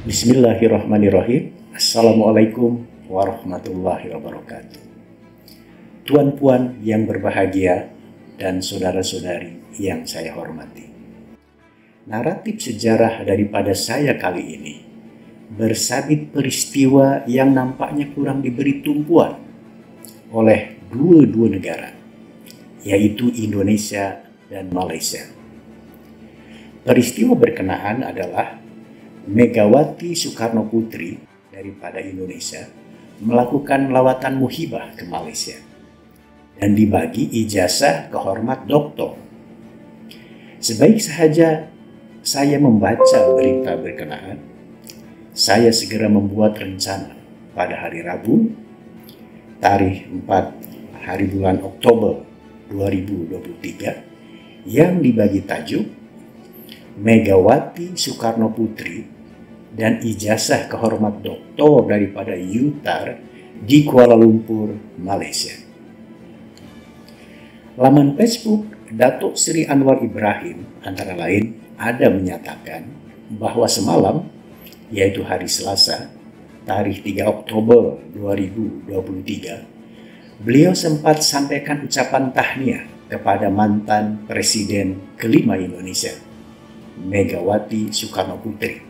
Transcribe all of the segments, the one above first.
Bismillahirrahmanirrahim. Assalamualaikum warahmatullahi wabarakatuh. Tuan-puan yang berbahagia dan saudara-saudari yang saya hormati. Naratif sejarah daripada saya kali ini bersabit peristiwa yang nampaknya kurang diberi tumpuan oleh dua negara, yaitu Indonesia dan Malaysia. Peristiwa berkenaan adalah Megawati Soekarno Putri daripada Indonesia melakukan lawatan muhibah ke Malaysia dan dibagi ijazah kehormat doktor. Sebaik sahaja saya membaca berita berkenaan, saya segera membuat rencana pada hari Rabu, tarikh 4 hari bulan Oktober 2023 yang dibagi tajuk Megawati Soekarno Putri dan ijazah kehormat doktor daripada UTAR di Kuala Lumpur, Malaysia. Laman Facebook Datuk Seri Anwar Ibrahim antara lain ada menyatakan bahwa semalam, yaitu hari Selasa, tarikh 3 Oktober 2023, beliau sempat sampaikan ucapan tahniah kepada mantan Presiden kelima Indonesia, Megawati Soekarno Putri,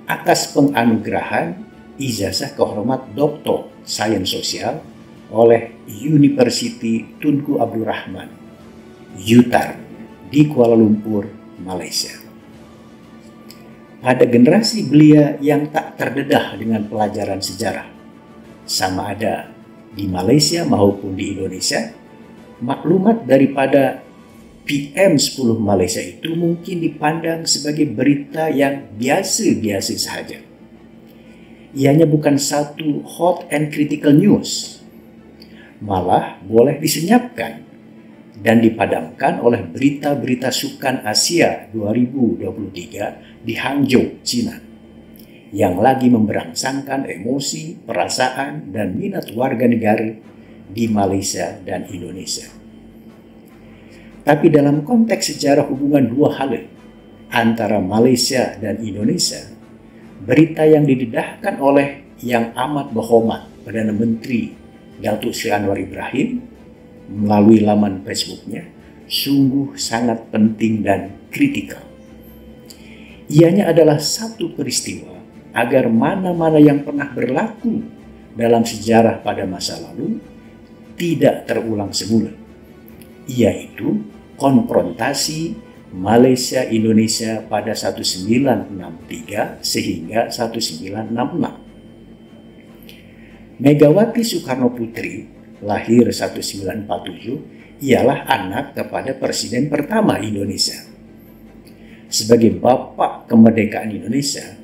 atas penganugerahan ijazah kehormat Doktor Sains Sosial oleh Universiti Tunku Abdul Rahman, UTAR, di Kuala Lumpur, Malaysia. Pada generasi belia yang tak terdedah dengan pelajaran sejarah, sama ada di Malaysia maupun di Indonesia, maklumat daripada PM10 Malaysia itu mungkin dipandang sebagai berita yang biasa-biasa sahaja. Ianya bukan satu hot and critical news, malah boleh disenyapkan dan dipadamkan oleh berita-berita Sukan Asia 2023 di Hangzhou, China, yang lagi memberangsangkan emosi, perasaan, dan minat warga negara di Malaysia dan Indonesia. Tapi dalam konteks sejarah hubungan dua hala antara Malaysia dan Indonesia, berita yang didedahkan oleh Yang Amat Berhormat Perdana Menteri Datuk Seri Anwar Ibrahim melalui laman Facebooknya sungguh sangat penting dan kritikal. Ianya adalah satu peristiwa agar mana-mana yang pernah berlaku dalam sejarah pada masa lalu tidak terulang semula, yaitu konfrontasi Malaysia-Indonesia pada 1963 sehingga 1966. Megawati Soekarno Putri lahir 1947 ialah anak kepada Presiden pertama Indonesia. Sebagai Bapak Kemerdekaan Indonesia,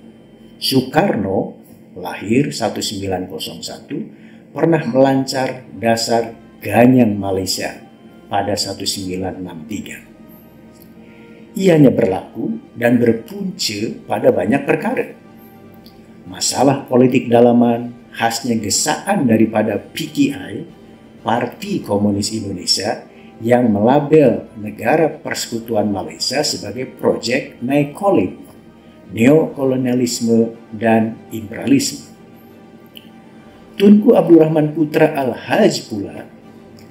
Soekarno lahir 1901 pernah melancar dasar Ganyang Malaysia pada 1963. Ianya berlaku dan berpunca pada banyak perkara. Masalah politik dalaman khasnya gesaan daripada PKI, Parti Komunis Indonesia, yang melabel negara Persekutuan Malaysia sebagai projek neokolonialisme, neokolonialisme dan imperialisme. Tunku Abdul Rahman Putra Al-Haj pula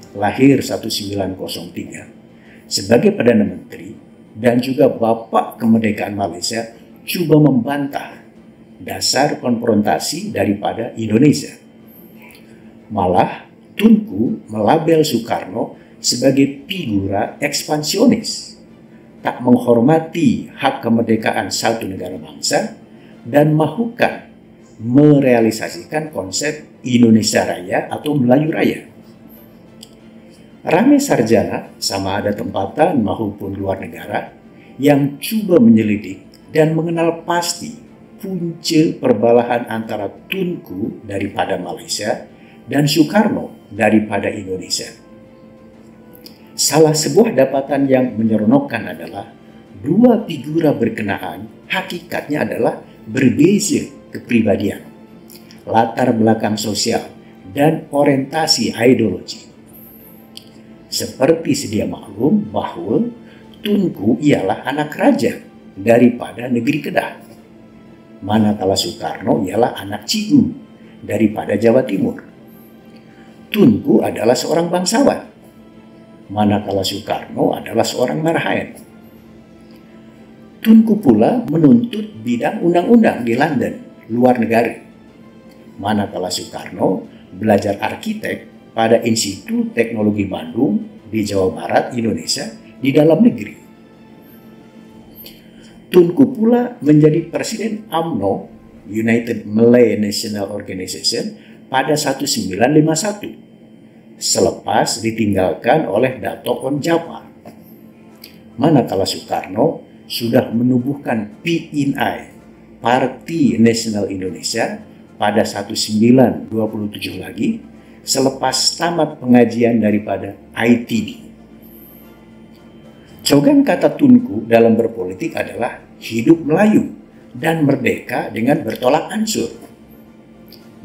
lahir 1903 sebagai Perdana Menteri dan juga Bapak Kemerdekaan Malaysia, coba membantah dasar konfrontasi daripada Indonesia. Malah Tunku melabel Soekarno sebagai figura ekspansionis, tak menghormati hak kemerdekaan satu negara bangsa dan mahukan merealisasikan konsep Indonesia Raya atau Melayu Raya. Ramai sarjana, sama ada tempatan maupun luar negara, yang coba menyelidik dan mengenal pasti punca perbalahan antara Tunku daripada Malaysia dan Soekarno daripada Indonesia. Salah sebuah dapatan yang menyeronokkan adalah dua figura berkenaan hakikatnya adalah berbeza kepribadian, latar belakang sosial, dan orientasi ideologi. Seperti sedia maklum bahwa Tunku ialah anak raja daripada negeri Kedah. manakala Soekarno ialah anak Cigu daripada Jawa Timur. Tunku adalah seorang bangsawan, manakala Soekarno adalah seorang marhaen. Tunku pula menuntut bidang undang-undang di London, luar negara, manakala Soekarno belajar arsitek pada Institut Teknologi Bandung di Jawa Barat, Indonesia, di dalam negeri. Tunku pula menjadi Presiden UMNO, United Malay National Organization, pada 1951, selepas ditinggalkan oleh Dato' Onn Jaafar. Manakala Soekarno sudah menubuhkan PNI, Parti Nasional Indonesia, pada 1927 lagi, selepas tamat pengajian daripada ITB. Cogan kata Tunku dalam berpolitik adalah hidup Melayu dan merdeka dengan bertolak ansur.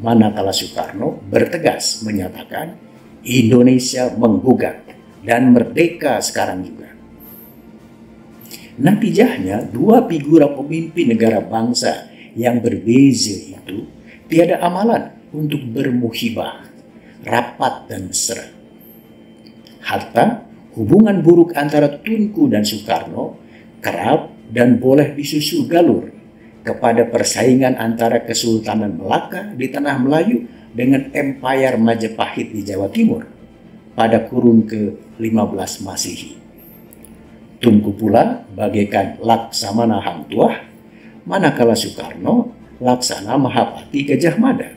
Manakala Soekarno bertegas menyatakan Indonesia menggugat dan merdeka sekarang juga. Natijahnya, dua figura pemimpin negara bangsa yang berbeza itu tiada amalan untuk bermuhibah, rapat dan mesra. Hatta hubungan buruk antara Tunku dan Soekarno kerap dan boleh disusul galur kepada persaingan antara Kesultanan Melaka di Tanah Melayu dengan Empire Majapahit di Jawa Timur pada kurun ke-15 Masehi. Tunku pula bagaikan Laksamana Hang Tuah, manakala Soekarno Laksana Mahapati Gajah Mada.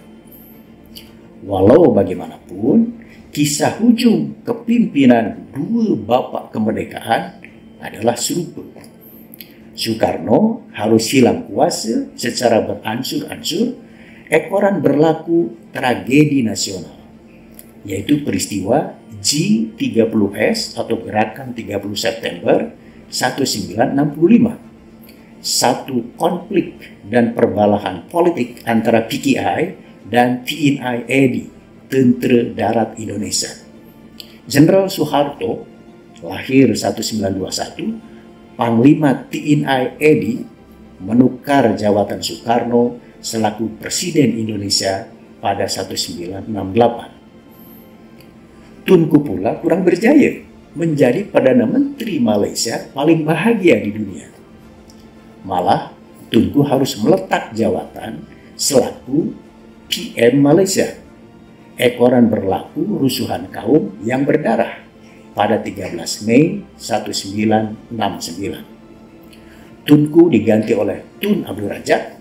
Walau bagaimanapun, kisah hujung kepimpinan dua bapak kemerdekaan adalah serupa. Soekarno harus hilang kuasa secara beransur-ansur ekoran berlaku tragedi nasional, yaitu peristiwa G30S atau Gerakan 30 September 1965. Satu konflik dan perbalahan politik antara PKI dan TNI AD, Tentera Darat Indonesia. Jenderal Soeharto, lahir 1921, Panglima TNI AD, menukar jawatan Soekarno selaku Presiden Indonesia pada 1968. Tunku pula kurang berjaya menjadi Perdana Menteri Malaysia paling bahagia di dunia. Malah, Tunku harus meletak jawatan selaku PM Malaysia. Ekoran berlaku rusuhan kaum yang berdarah pada 13 Mei 1969. Tunku diganti oleh Tun Abdul Razak,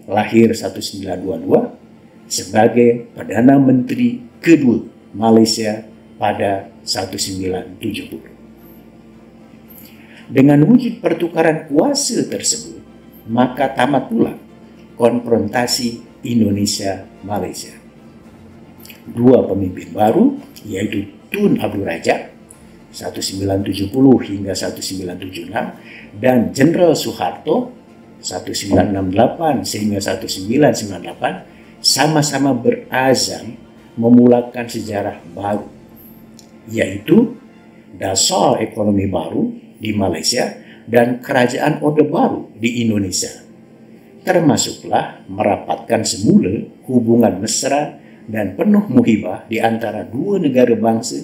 lahir 1922, sebagai Perdana Menteri kedua Malaysia pada 1970. Dengan wujud pertukaran kuasa tersebut, maka tamat pula konfrontasi Indonesia-Malaysia. Dua pemimpin baru, yaitu Tun Abdul Razak 1970 hingga 1976 dan Jenderal Soeharto 1968 sehingga 1998, sama-sama berazam memulakan sejarah baru, yaitu dasar ekonomi baru di Malaysia dan kerajaan Orde Baru di Indonesia, termasuklah merapatkan semula hubungan mesra dan penuh muhibah di antara dua negara bangsa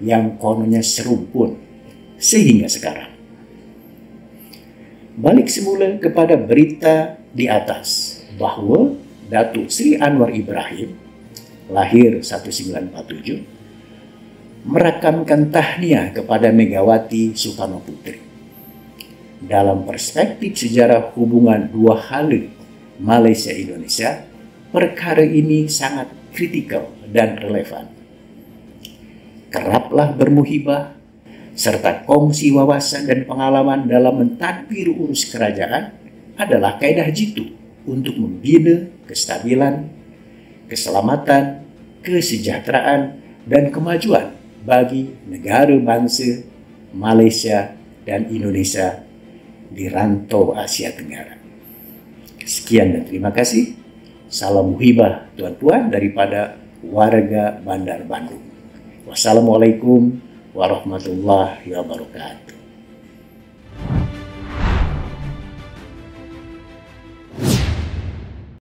yang kononnya serumpun sehingga sekarang. Balik semula kepada berita di atas bahwa Datuk Seri Anwar Ibrahim, lahir 1947, merakamkan tahniah kepada Megawati Soekarno Putri. Dalam perspektif sejarah hubungan dua hala Malaysia-Indonesia, perkara ini sangat kritikal dan relevan. Keraplah bermuhibah serta kongsi wawasan dan pengalaman dalam mentadbir urus kerajaan adalah kaedah jitu untuk membina kestabilan, keselamatan, kesejahteraan, dan kemajuan bagi negara bangsa Malaysia dan Indonesia di rantau Asia Tenggara. Sekian dan terima kasih. Salam muhibah tuan-tuan daripada warga Bandar Bandung. Wassalamualaikum warahmatullahi wabarakatuh.